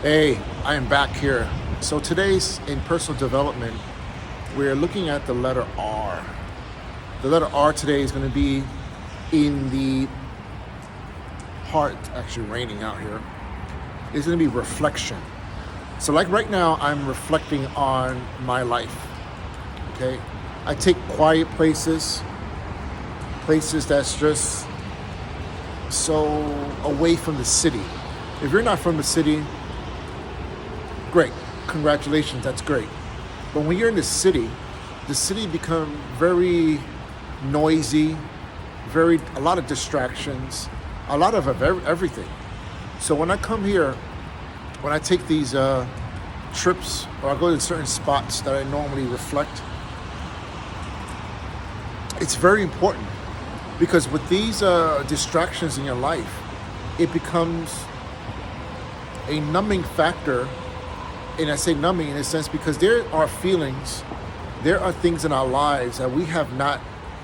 Hey, I am back here. So today's in personal development, we're looking at the letter R. The letter R today is going to be in the heart, actually raining out here. It's going to be reflection. So like right now, I'm reflecting on my life. Okay, I take quiet places that's just so away from the city. If you're not from the city, great, congratulations, that's great. But when you're in the city become very noisy, a lot of distractions, a lot of everything. So when I come here, when I take these trips, or I go to certain spots that I normally reflect, it's very important because with these distractions in your life, it becomes a numbing factor. And I say numbing in a sense because there are feelings, there are things in our lives that we have not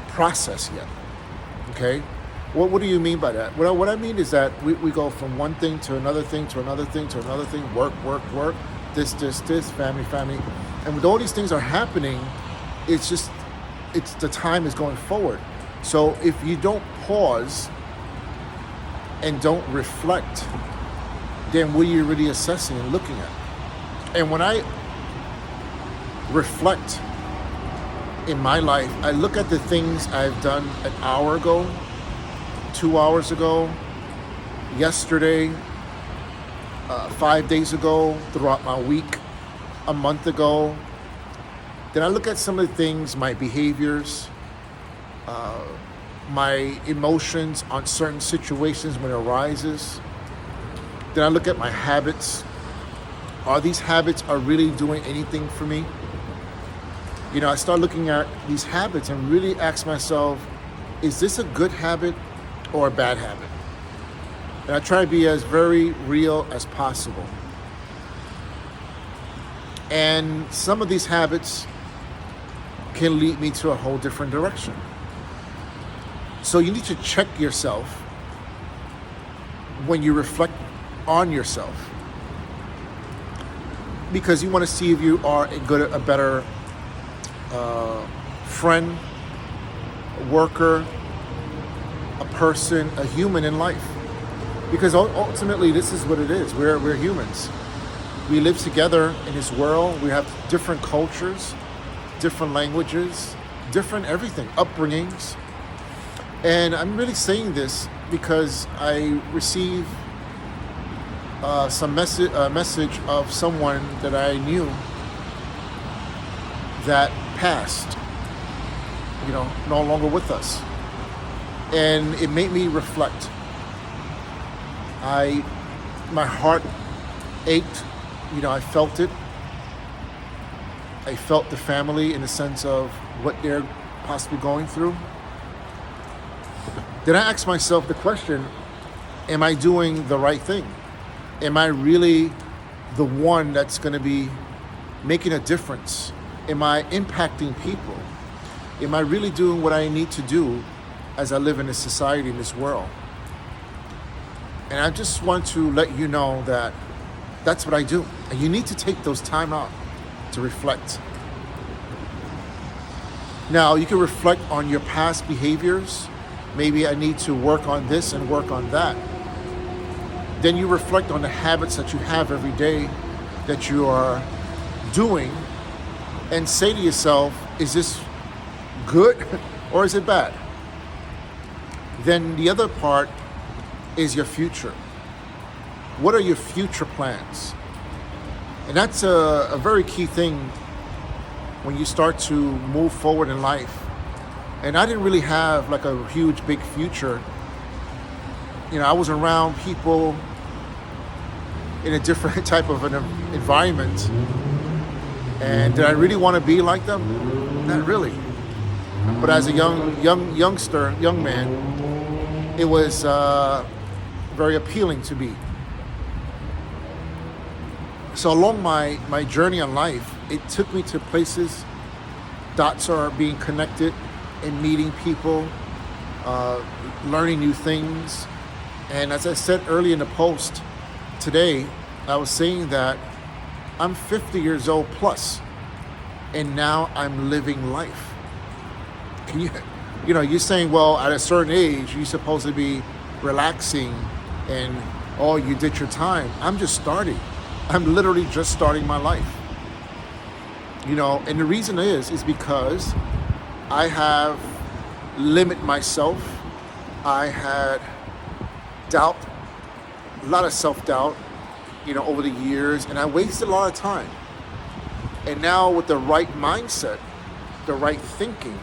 processed yet. Okay? What do you mean by that? What I mean is that we go from one thing to another thing to another thing to another thing, work, this, family. And when all these things are happening, it's the time is going forward. So if you don't pause and don't reflect, then what are you really assessing and looking at? And when I reflect in my life, I look at the things I've done an hour ago, 2 hours ago, yesterday, 5 days ago, throughout my week, a month ago. Then I look at some of the things, my behaviors, my emotions on certain situations when it arises. Then I look at my habits. Are these habits really doing anything for me? You know, I start looking at these habits and really ask myself, is this a good habit or a bad habit? And I try to be as very real as possible. And some of these habits can lead me to a whole different direction. So you need to check yourself when you reflect on yourself, because you want to see if you are a better friend, a worker, a person, a human in life. Because ultimately, this is what it is. We're humans. We live together in this world. We have different cultures, different languages, different everything, upbringings. And I'm really saying this because I receive some message of someone that I knew that passed, no longer with us. And it made me reflect. My heart ached, I felt it. I felt the family in the sense of what they're possibly going through. Then I asked myself the question, am I doing the right thing? Am I really the one that's going to be making a difference? Am I impacting people? Am I really doing what I need to do as I live in this society, in this world? And I just want to let you know that that's what I do. And you need to take those time out to reflect. Now, you can reflect on your past behaviors. Maybe I need to work on this and work on that. Then you reflect on the habits that you have every day that you are doing and say to yourself, is this good or is it bad? Then the other part is your future. What are your future plans? And that's a very key thing when you start to move forward in life. And I didn't really have like a huge, big future. I was around people in a different type of an environment. And did I really want to be like them? Not really. But as a young man, it was very appealing to me. So along my journey in life, it took me to places, dots are being connected, and meeting people, learning new things. And as I said early in the post today, I was saying that I'm 50 years old plus, and now I'm living life. Can you're saying, well, at a certain age, you're supposed to be relaxing and, oh, you did your time. I'm just starting. I'm literally just starting my life. And the reason is because I have limited myself. I had doubt, a lot of self-doubt, over the years, and I wasted a lot of time. And now with the right mindset, the right thinking,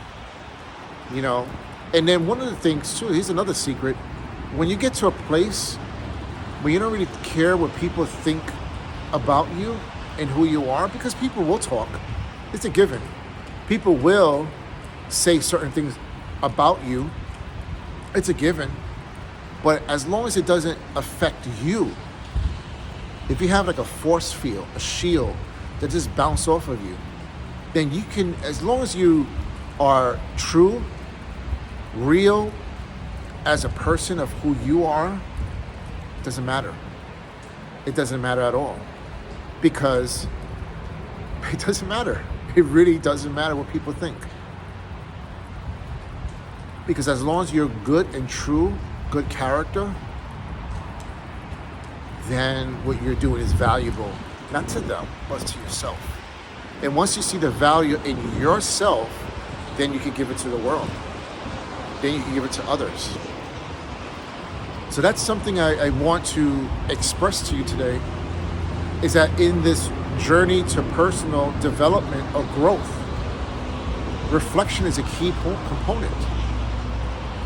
and then one of the things too, here's another secret. When you get to a place where you don't really care what people think about you and who you are, because people will talk, it's a given. People will say certain things about you, it's a given. But as long as it doesn't affect you, if you have like a force field, a shield that just bounce off of you, then you can, as long as you are true, real as a person of who you are, it doesn't matter. It doesn't matter at all. Because it doesn't matter. It really doesn't matter what people think. Because as long as you're good and true, good character, then what you're doing is valuable, not to them, but to yourself. And once you see the value in yourself, then you can give it to the world. Then you can give it to others. So that's something I want to express to you today, is that in this journey to personal development or growth, reflection is a key component.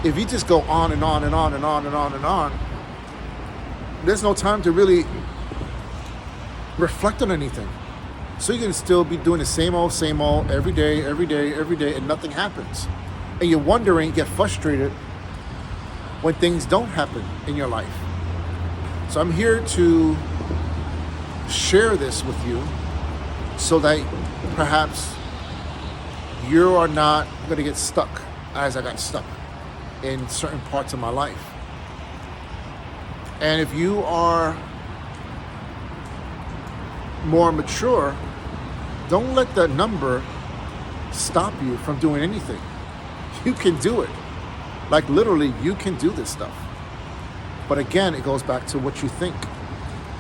If you just go on and on and on and on and on and on, there's no time to really reflect on anything. So you can still be doing the same old every day, and nothing happens. And you're wondering, you get frustrated when things don't happen in your life. So I'm here to share this with you so that perhaps you are not going to get stuck as I got stuck in certain parts of my life. And if you are more mature, don't let that number stop you from doing anything. You can do it. Like literally, you can do this stuff. But again, it goes back to what you think,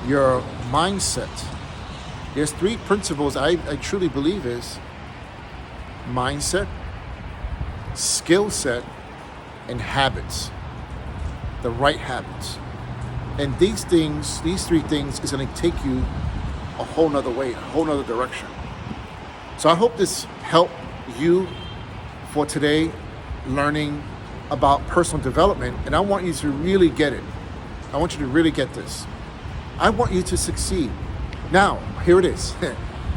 your mindset. There's 3 principles I truly believe is mindset, skill set, and habits. The right habits. And these 3 things is going to take you a whole nother way, a whole nother direction. So I hope this helped you for today, learning about personal development. And I want you to really get it. I want you to really get this. I want you to succeed. Now, here it is.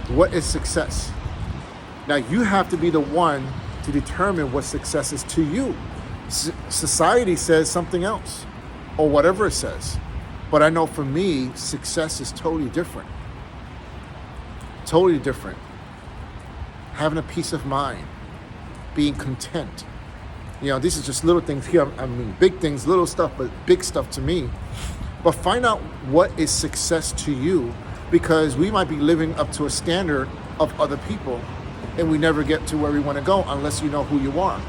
What is success? Now, you have to be the one to determine what success is to you. Society says something else, or whatever it says. But I know for me, success is totally different. Totally different. Having a peace of mind, being content. These are just little things here. I mean, big things, little stuff, but big stuff to me. But find out what is success to you, because we might be living up to a standard of other people, and we never get to where we want to go unless you know who you are.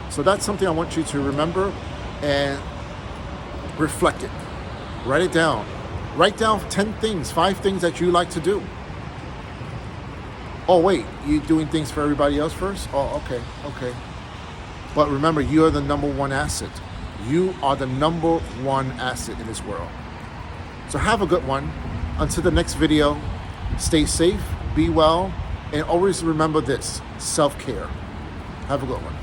So that's something I want you to remember and reflect it. Write it down. Write down 10 things, 5 things that you like to do. Oh, wait, you doing things for everybody else first? Oh, okay. But remember, you are the number 1 asset. You are the number 1 asset in this world. So have a good one. Until the next video, stay safe, be well, and always remember this, self-care. Have a good one.